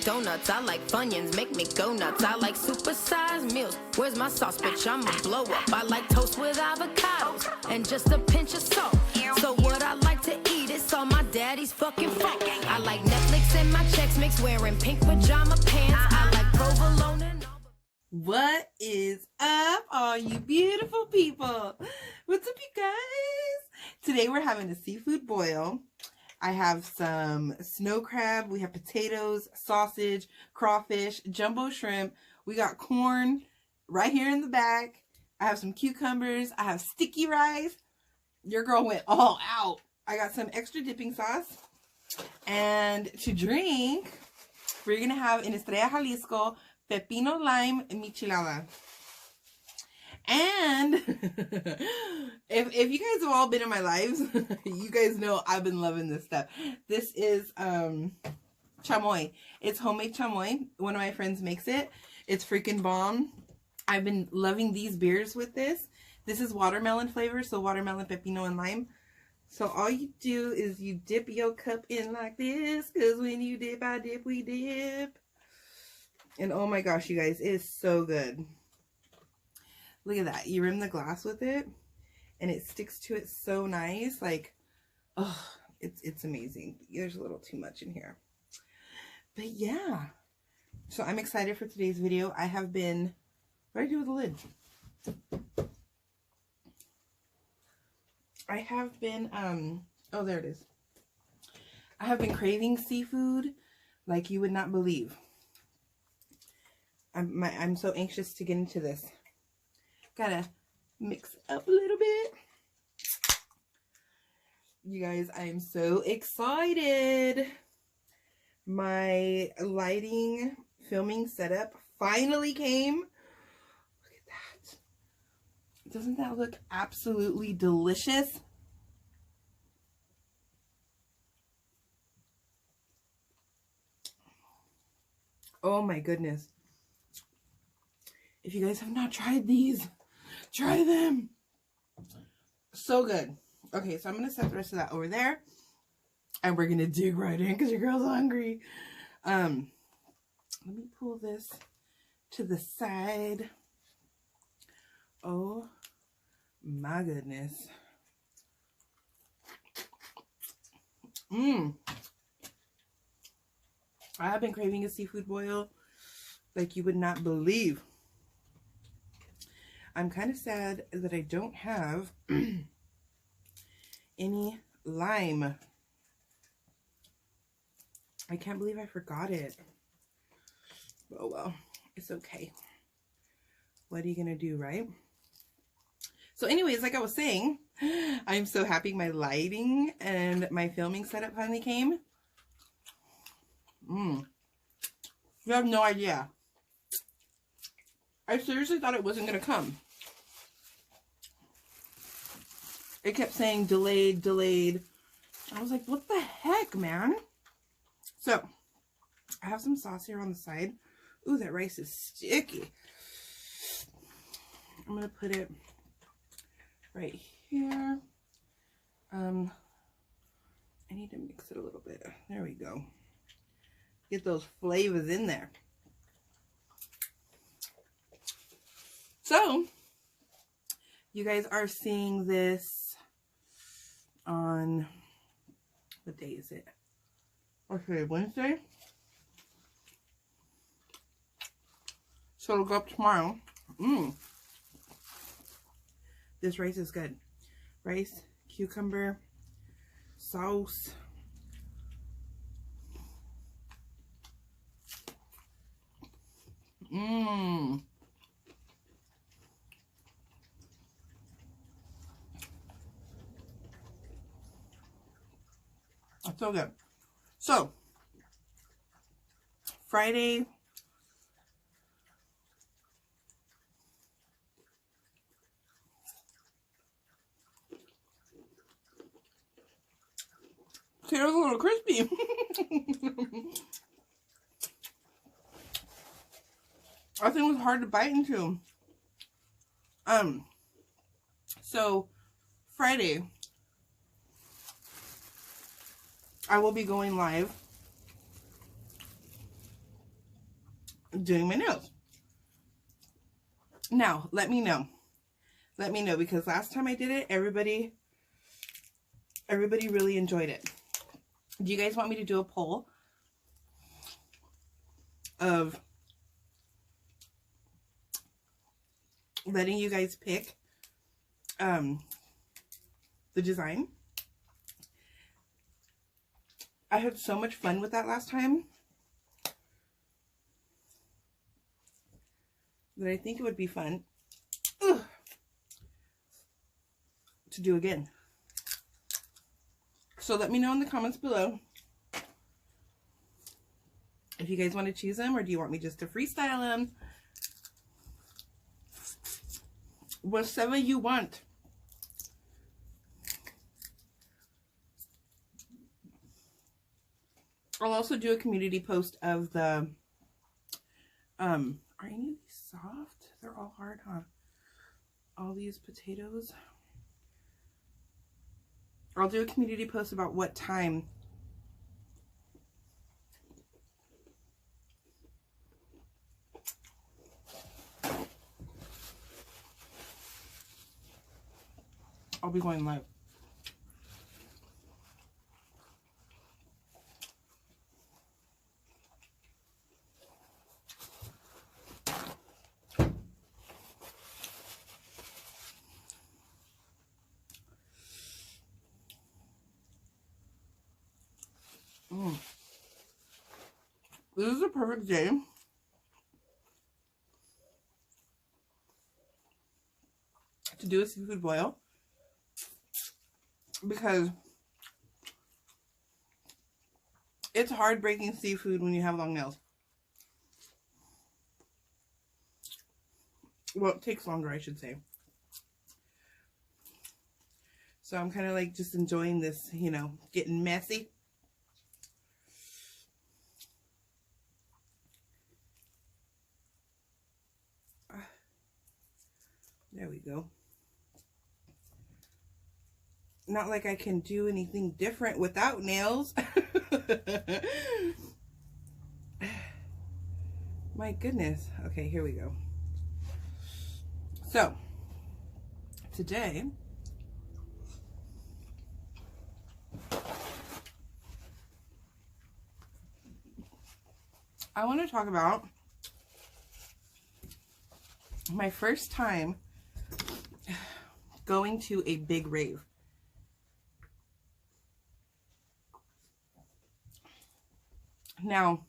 donuts. I like Funyuns, make me go nuts. I like supersized meals. Where's my sauce, bitch? I'm a blow up. I like toast with avocados and just a pinch of salt. So what I like to eat, it's all my daddy's fucking fault. I like Netflix and my checks mix, wearing pink pajama pants. I like provolone and all. What is up, all you beautiful people? What's up, you guys? Today we're having a seafood boil. I have some snow crab, we have potatoes, sausage, crawfish, jumbo shrimp. We got corn right here in the back. I have some cucumbers. I have sticky rice. Your girl went all out. I got some extra dipping sauce. And to drink, we're going to have in Estrella Jalisco, pepino lime michelada. And if you guys have all been in my lives, you guys know I've been loving this stuff. This is chamoy. It's homemade chamoy. One of my friends makes it. It's freaking bomb. I've been loving these beers with this. This is watermelon flavor, so watermelon, pepino, and lime. So all you do is you dip your cup in like this, because when you dip, I dip, we dip. And oh my gosh, you guys, it is so good. Look at that. You rim the glass with it, and it sticks to it so nice. Like, oh, it's amazing. There's a little too much in here. But yeah. So I'm excited for today's video. I have been... What do I do with the lid? I have been, oh, there it is. I have been craving seafood like you would not believe. I'm so anxious to get into this. Gotta mix up a little bit. You guys, I am so excited. My lighting filming setup finally came. Look at that. Doesn't that look absolutely delicious? Oh my goodness. If you guys have not tried these, try them. So good. Okay, so I'm going to set the rest of that over there. And we're going to dig right in because your girl's hungry. Let me pull this to the side. Oh my goodness. I have been craving a seafood boil like you would not believe. I'm kind of sad that I don't have any lime. I can't believe I forgot it. Oh well, it's okay. What are you gonna do, right? So anyways, like I was saying, I'm so happy my lighting and my filming setup finally came. You have no idea. I seriously thought it wasn't gonna come. It kept saying delayed, delayed. I was like, what the heck, man? So, I have some sauce here on the side. Ooh, that rice is sticky. I'm going to put it right here. I need to mix it a little bit. There we go. Get those flavors in there. So, you guys are seeing this on, what day is it? Okay, Wednesday. So it'll go up tomorrow. This rice is good. Rice, cucumber, sauce. It's so good. So, Friday, see, it was a little crispy. I think it was hard to bite into. So, Friday, I will be going live doing my nails. Now, let me know. Let me know, because last time I did it, everybody really enjoyed it. Do you guys want me to do a poll of letting you guys pick the design? I had so much fun with that last time that I think it would be fun to do again. So let me know in the comments below if you guys want to choose them, or do you want me just to freestyle them? Whatever you want. I'll also do a community post of the, are any of these soft? They're all hard, huh? All these potatoes. I'll do a community post about what time I'll be going live. This is a perfect day to do a seafood boil, because it's hard breaking seafood when you have long nails. Well, it takes longer, I should say. So I'm kind of like just enjoying this, you know, getting messy. There we go. Not like I can do anything different without nails. My goodness. Okay, here we go. So, today, I want to talk about my first time going to a big rave. Now,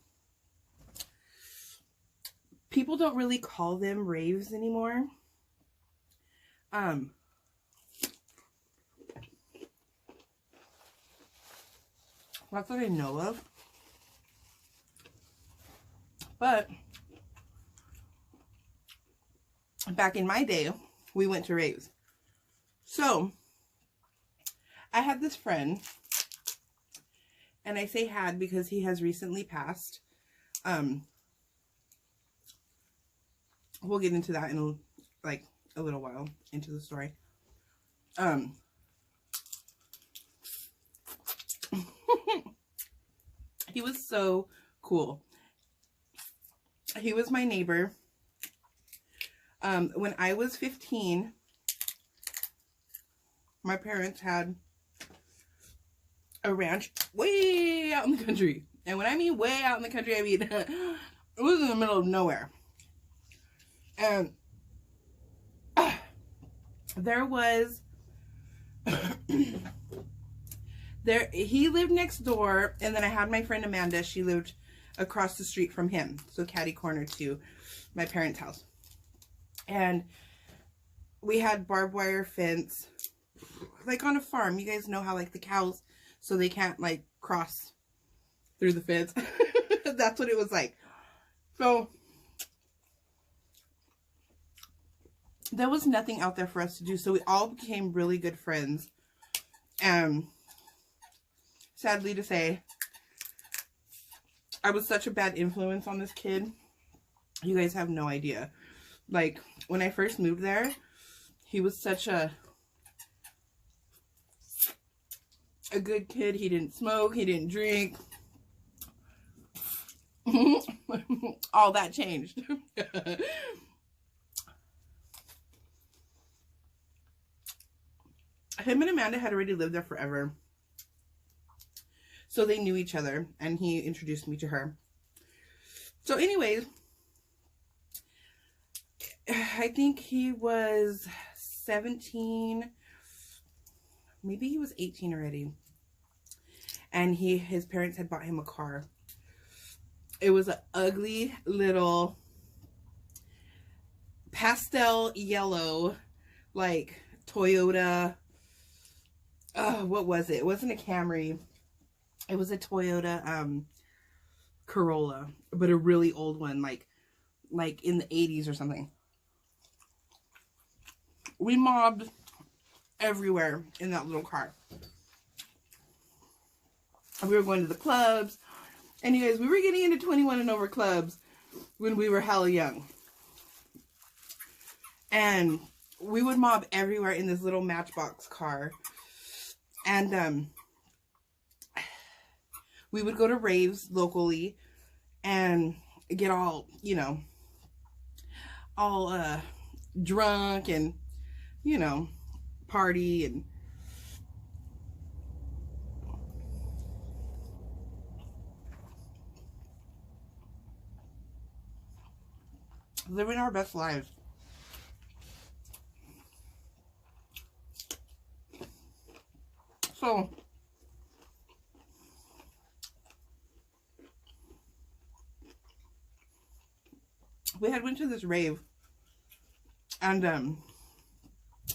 people don't really call them raves anymore. That's what I know of. But back in my day, we went to raves. So, I had this friend, and I say had because he has recently passed. We'll get into that in a little while into the story. He was so cool. He was my neighbor. When I was 15, my parents had a ranch way out in the country. And when I mean way out in the country, I mean it was in the middle of nowhere. And there was he lived next door, and then I had my friend Amanda. She lived across the street from him, so catty corner to my parents' house. And we had barbed wire fence, like on a farm. You guys know how like the cows, so they can't like cross through the fence. That's what it was like. So there was nothing out there for us to do, so we all became really good friends. And sadly to say, I was such a bad influence on this kid. You guys have no idea. Like, when I first moved there, he was such a good kid. He didn't smoke. He didn't drink. all that changed. Him and Amanda had already lived there forever. So they knew each other, and he introduced me to her. So anyways, I think he was 17, maybe he was 18 already. And his parents had bought him a car. It was an ugly little pastel yellow, like Toyota. What was it? It wasn't a Camry. It was a Toyota Corolla, but a really old one, like in the 80s or something. We mobbed everywhere in that little car. We were going to the clubs. And you guys, we were getting into 21 and over clubs when we were hella young. And we would mob everywhere in this little Matchbox car. And we would go to raves locally and get all, you know, all drunk and, you know, party and living our best lives. So we had went to this rave, and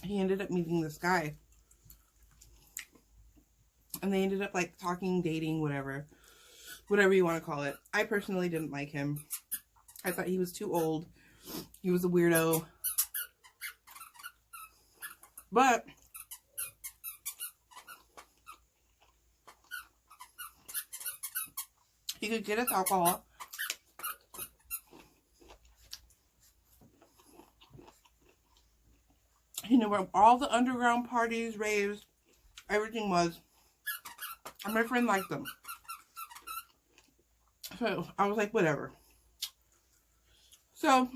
he ended up meeting this guy, and they ended up like talking, dating, whatever you want to call it. I personally didn't like him. I thought he was too old. He was a weirdo. But he could get us alcohol. He knew where all the underground parties, raves, everything was. And my friend liked them. So I was like, whatever. So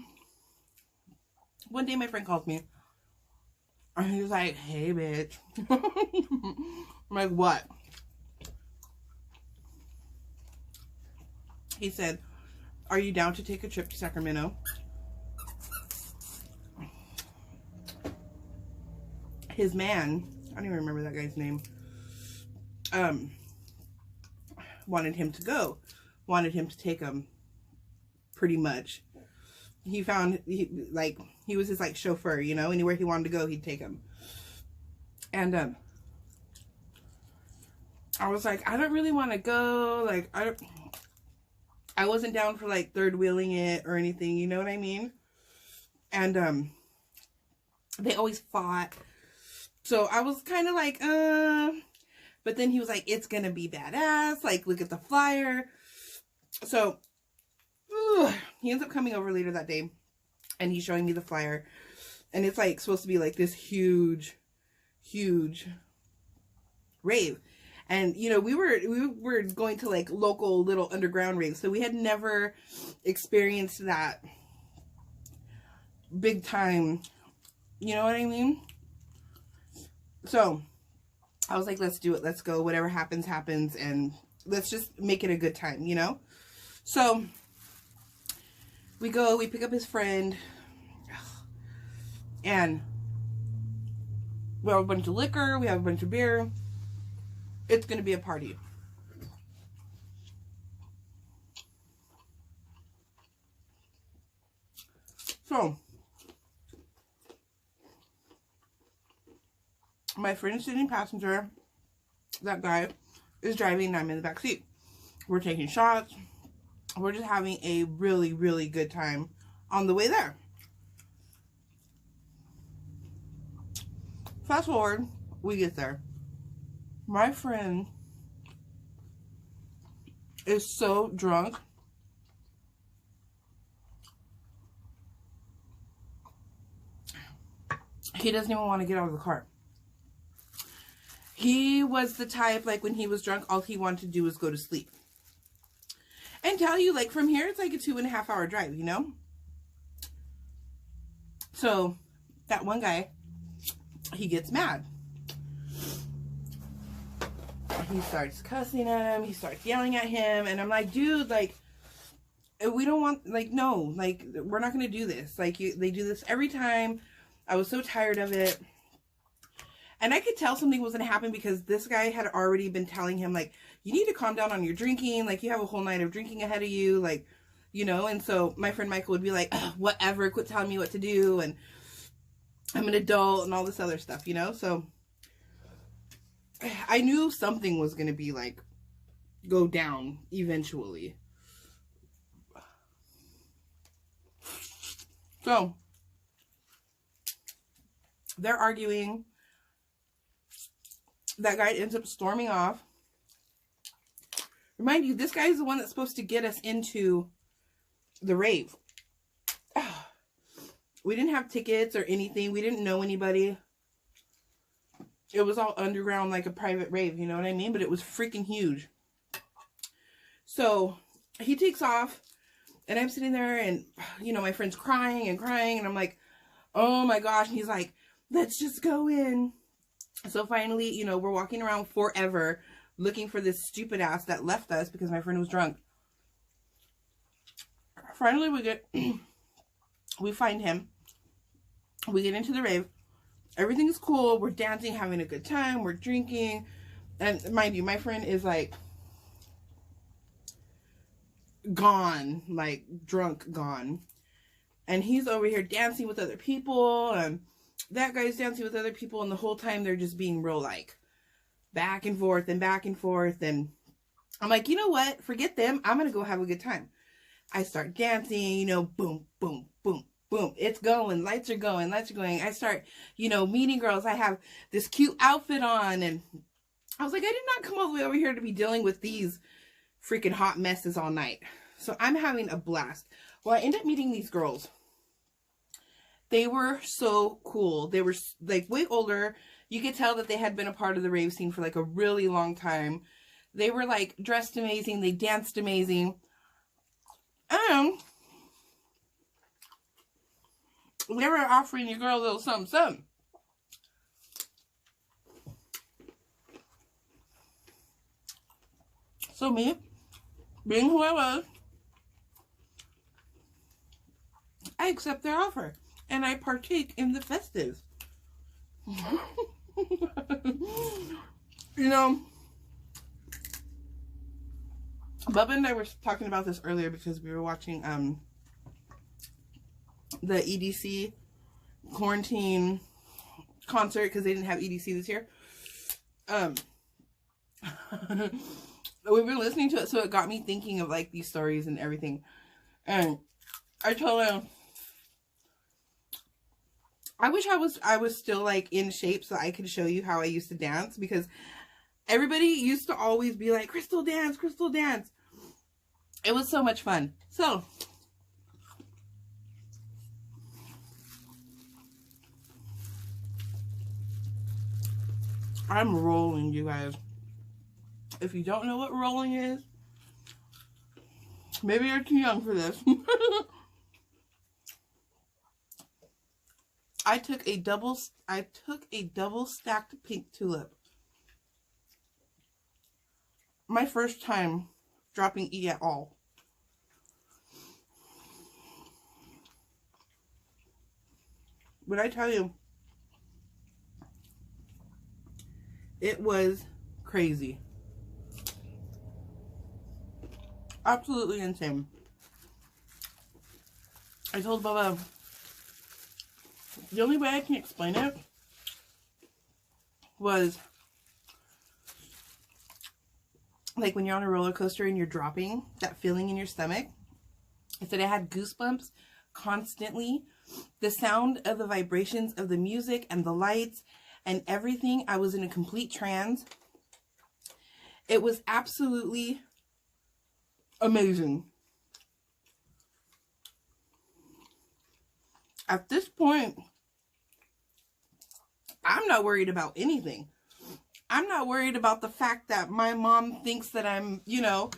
one day my friend calls me. And he was like, hey, bitch. I'm like, what? He said, are you down to take a trip to Sacramento? His man, I don't even remember that guy's name, wanted him to go. Wanted him to take him, pretty much. He found, he was his, like, chauffeur, you know? Anywhere he wanted to go, he'd take him. And, I was like, I don't really want to go. Like, I wasn't down for, like, third wheeling it or anything, you know what I mean? And, they always fought. So I was kind of like, but then he was like, it's going to be badass. Like, look at the flyer. So, he ends up coming over later that day, and he's showing me the flyer. And it's, like, supposed to be, like, this huge, huge rave. And, you know, we were going to, like, local little underground raves. So we had never experienced that big time, you know what I mean? So I was like, let's do it. Let's go. Whatever happens, happens. And let's just make it a good time, you know? So we go, we pick up his friend, and we have a bunch of liquor. We have a bunch of beer. It's going to be a party. So my friend is sitting passenger. That guy is driving and I'm in the back seat. We're taking shots. We're just having a really, really good time on the way there. Fast forward, we get there. My friend is so drunk. He doesn't even want to get out of the car. He was the type, like, when he was drunk, all he wanted to do was go to sleep. and tell you, like, from here, it's like a 2.5 hour drive, you know? So, that one guy, he gets mad. He starts cussing at him. He starts yelling at him. And I'm like, dude, like, we don't want, like, no, like, we're not going to do this. Like, they do this every time. I was so tired of it. And I could tell something was going to happen because this guy had already been telling him, like, you need to calm down on your drinking. Like, you have a whole night of drinking ahead of you. Like, you know, and so my friend Michael would be like, whatever, quit telling me what to do. And I'm an adult and all this other stuff, you know? So I knew something was going to be like, go down eventually. So they're arguing. That guy ends up storming off. Remind you, this guy is the one that's supposed to get us into the rave. We didn't have tickets or anything. We didn't know anybody. It was all underground, like a private rave, you know what I mean? But it was freaking huge. So he takes off, and I'm sitting there, and, you know, my friend's crying and crying, and I'm like, oh my gosh. And he's like, let's just go in. So finally, you know, we're walking around forever looking for this stupid ass that left us because my friend was drunk. Finally, we find him. We get into the rave. Everything's cool. We're dancing, having a good time. We're drinking. And mind you, my friend is like gone, like drunk, gone. And he's over here dancing with other people. And that guy's dancing with other people. And the whole time they're just being real like back and forth and back and forth. And I'm like, you know what? Forget them. I'm going to go have a good time. I start dancing, you know, boom, boom, boom, boom. It's going. Lights are going. Lights are going. I start, you know, meeting girls. I have this cute outfit on. And I was like, I did not come all the way over here to be dealing with these freaking hot messes all night. So I'm having a blast. Well, I end up meeting these girls. They were so cool. They were like way older. You could tell that they had been a part of the rave scene for like a really long time. They were like dressed amazing. They danced amazing. And they were offering your girl a little something, something. So me, being who I was, I accept their offer. And I partake in the festives. You know, Bubba and I were talking about this earlier because we were watching the EDC quarantine concert because they didn't have EDC this year. We were listening to it, so it got me thinking of like these stories and everything. And I told him, I wish I was still like in shape so I could show you how I used to dance, because everybody used to always be like, Crystal dance, Crystal dance. It was so much fun. So I'm rolling, you guys. If you don't know what rolling is, maybe you're too young for this. I took a double stacked pink tulip. My first time dropping E at all. But I tell you, it was crazy. Absolutely insane. I told Bubba, the only way I can explain it was like when you're on a roller coaster and you're dropping, that feeling in your stomach. I said I had goosebumps constantly. The sound of the vibrations of the music and the lights and everything. I was in a complete trance. It was absolutely amazing. At this point, I'm not worried about anything. I'm not worried about the fact that my mom thinks that I'm, you know,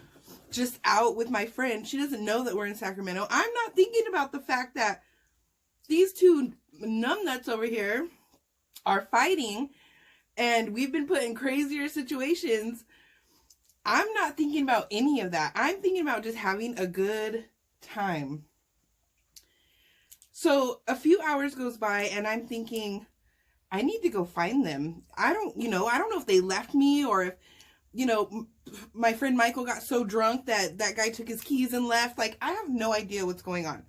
just out with my friend. She doesn't know that we're in Sacramento. I'm not thinking about the fact that these two numbnuts over here are fighting and we've been put in crazier situations. I'm not thinking about any of that. I'm thinking about just having a good time. So a few hours goes by and I'm thinking, I need to go find them. I don't know if they left me or if, my friend Michael got so drunk that that guy took his keys and left. Like, I have no idea what's going on.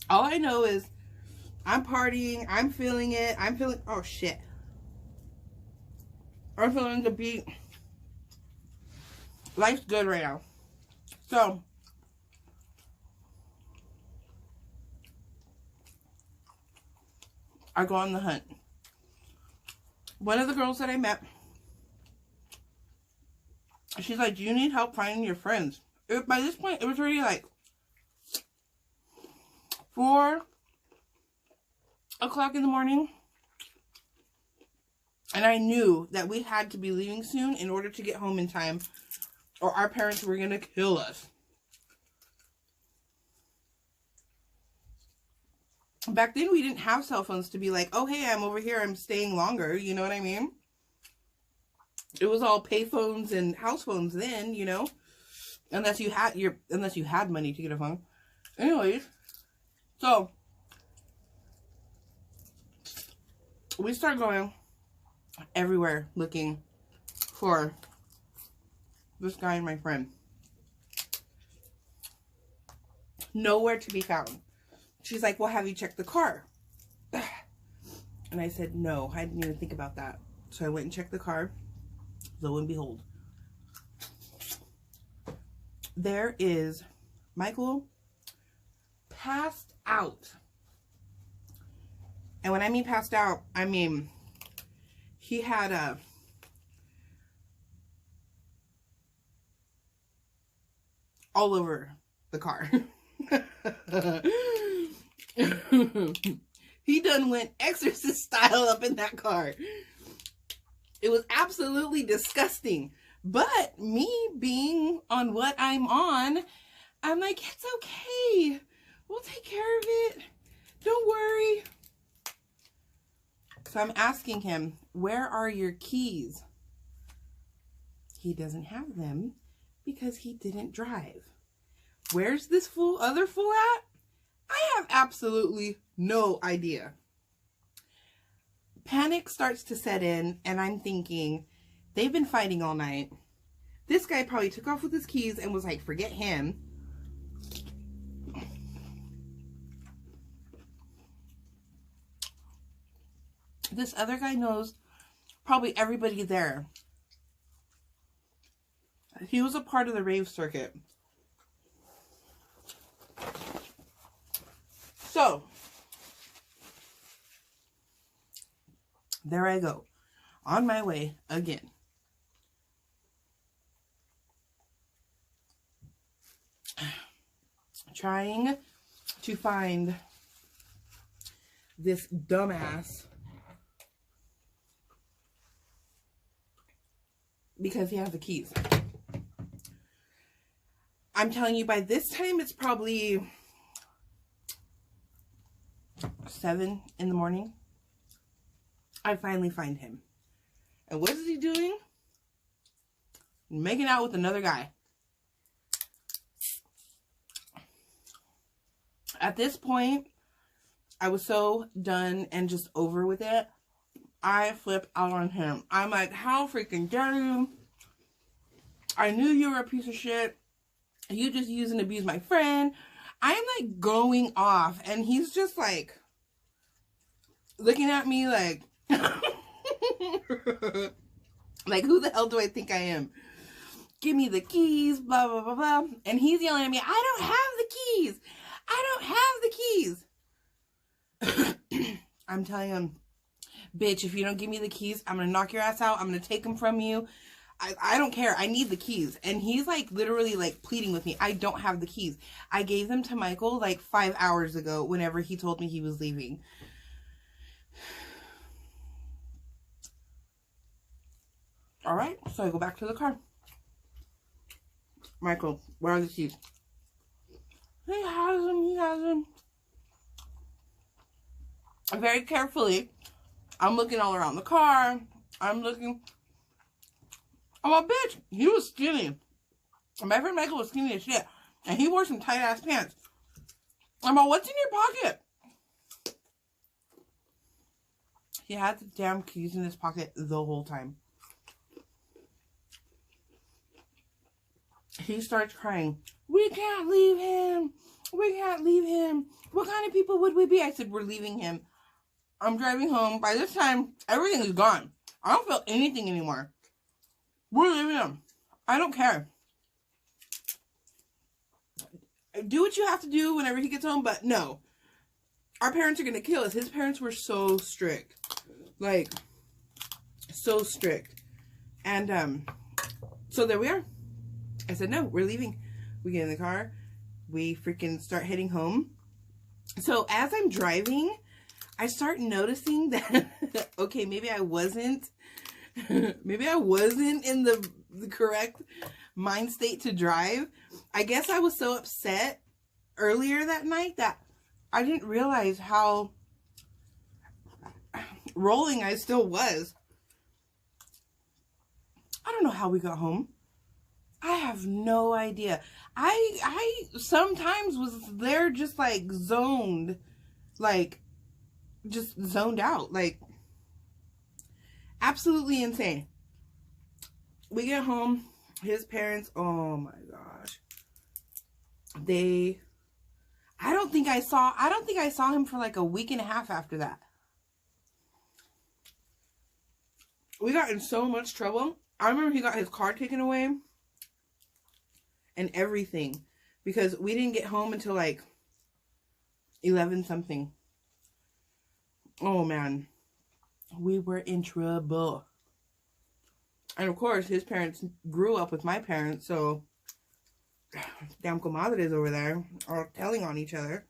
All I know is I'm partying. I'm feeling it. Oh shit. I'm feeling the beat. Life's good right now. So, I go on the hunt. One of the girls that I met, she's like, do you need help finding your friends? By this point, it was already like 4 o'clock in the morning. And I knew that we had to be leaving soon in order to get home in time, or our parents were going to kill us. Back then, we didn't have cell phones to be like, oh, hey, I'm over here. I'm staying longer. You know what I mean? It was all pay phones and house phones then, unless you had money to get a phone. Anyways, so we start going everywhere looking for this guy and my friend. Nowhere to be found. She's like, well, have you checked the car? And I said, no, I didn't even think about that. So I went and checked the car. Lo and behold, there is Michael passed out. And when I mean passed out, I mean he had all over the car. He done went exorcist style up in that car. It was absolutely disgusting. But me being on what I'm on, I'm like, it's okay. We'll take care of it. Don't worry. So I'm asking him, where are your keys? He doesn't have them because he didn't drive. Where's this other fool at? I have absolutely no idea. Panic starts to set in, and I'm thinking, they've been fighting all night. This guy probably took off with his keys and was like, forget him. This other guy knows probably everybody there. He was a part of the rave circuit. So, there I go, on my way again. Trying to find this dumbass because he has the keys. I'm telling you, by this time, it's probably 7 in the morning. I finally find him. And what is he doing? Making out with another guy. At this point, I was so done and just over with it. I flipped out on him. I'm like, how freaking dare you? I knew you were a piece of shit. You just use and abuse my friend. I'm like going off. And he's just like looking at me like, like, who the hell do I think I am? Give me the keys, blah, blah, blah, blah. And he's yelling at me, I don't have the keys. I don't have the keys. I'm telling him, bitch, if you don't give me the keys, I'm going to knock your ass out. I'm going to take them from you. I don't care. I need the keys. And he's like literally like pleading with me. I don't have the keys. I gave them to Michael like 5 hours ago whenever he told me he was leaving. All right. So I go back to the car. Michael, where are the keys? He has them. Very carefully, I'm looking all around the car. I'm looking. I'm a bitch. He was skinny. My friend Michael was skinny as shit. And he wore some tight ass pants. I'm like, what's in your pocket? He had the damn keys in his pocket the whole time. He starts crying. We can't leave him. We can't leave him. What kind of people would we be? I said, we're leaving him. I'm driving home. By this time, everything is gone. I don't feel anything anymore. We're leaving him. I don't care. Do what you have to do whenever he gets home, but no. Our parents are going to kill us. His parents were so strict. Like, so strict. And, so there we are. I said, no, we're leaving. We get in the car. We freaking start heading home. So as I'm driving, I start noticing that, okay, maybe I wasn't in the correct mind state to drive. I guess I was so upset earlier that night that I didn't realize how rolling I still was. I don't know how we got home. I have no idea. I sometimes was there just like zoned, like just zoned out, like absolutely insane. We get home, his parents, oh my gosh. I don't think I saw him for like a week and a half after that. We got in so much trouble. I remember he got his car taken away and everything because we didn't get home until like 11 something. Oh man, we were in trouble. And of course, his parents grew up with my parents, so damn comadres over there are telling on each other.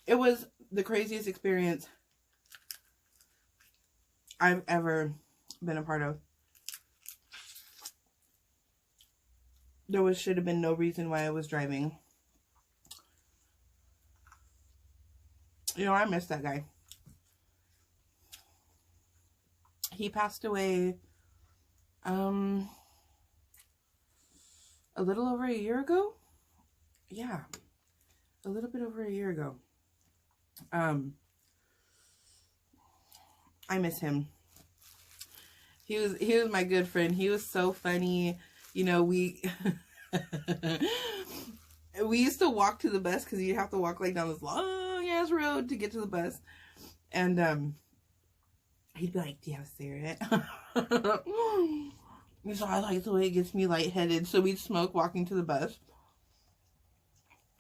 It was the craziest experience I've ever been a part of. There should have been no reason why I was driving. You know, I miss that guy. He passed away a little over a year ago. Yeah, a little bit over a year ago. I miss him. He was my good friend. He was so funny. You know, we used to walk to the bus because you have to walk like down this long ass road to get to the bus. And he'd be like, do you have a cigarette? So I like the way it gets me lightheaded. So we'd smoke walking to the bus.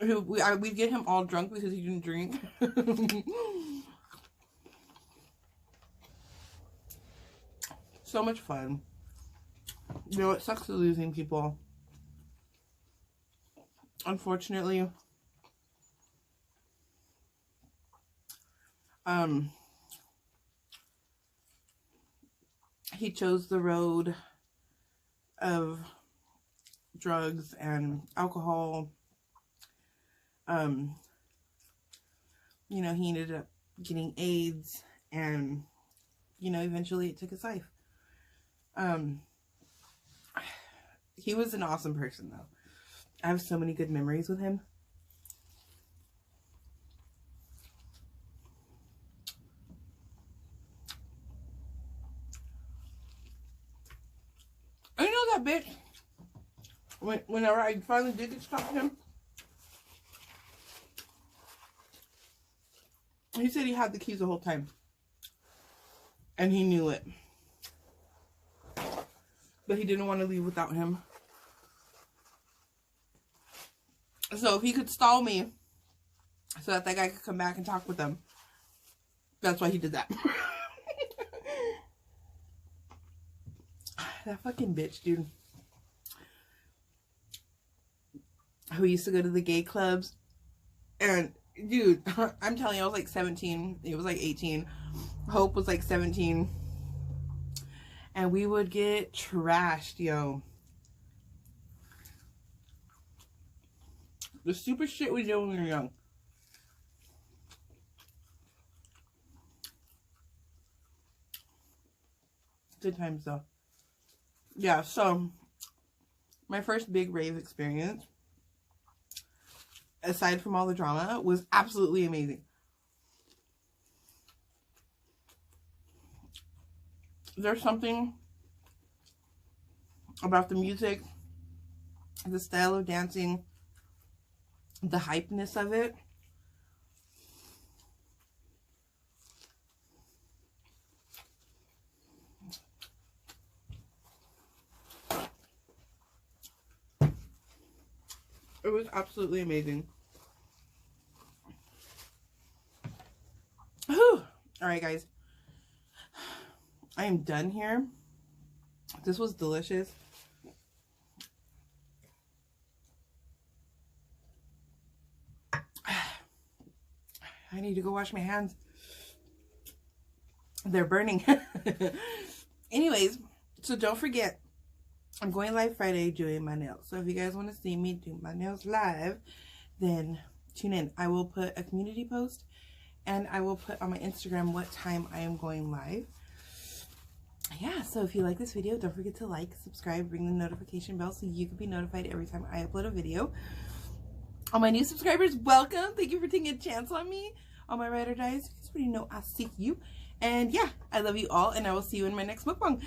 We'd get him all drunk because he didn't drink. So much fun. You know, it sucks to losing people. Unfortunately. He chose the road of drugs and alcohol. You know, he ended up getting AIDS and, you know, eventually it took his life. He was an awesome person though. I have so many good memories with him. I know that bitch. Whenever I finally did get to talk to him, he said he had the keys the whole time. And he knew it. But he didn't want to leave without him. So if he could stall me so that guy could come back and talk with them, that's why he did that. That fucking bitch, dude. Who used to go to the gay clubs. And, dude, I'm telling you, I was like 17. He was like 18. Hope was like 17. and we would get trashed, yo. The stupid shit we did when we were young. Good times though. Yeah, so my first big rave experience, aside from all the drama, was absolutely amazing. There's something about the music, the style of dancing, the hypeness of it. It was absolutely amazing. Whew. All right, guys. I am done here. This was delicious. I need to go wash my hands. They're burning. Anyways, so don't forget, I'm going live Friday doing my nails. So if you guys want to see me do my nails live, then tune in. I will put a community post, and I will put on my Instagram what time I am going live. Yeah, so if you like this video, don't forget to like, subscribe, ring the notification bell so you can be notified every time I upload a video. All my new subscribers, welcome. Thank you for taking a chance on me. All my ride or dies, you already know I'll see you. And yeah, I love you all, and I will see you in my next mukbang.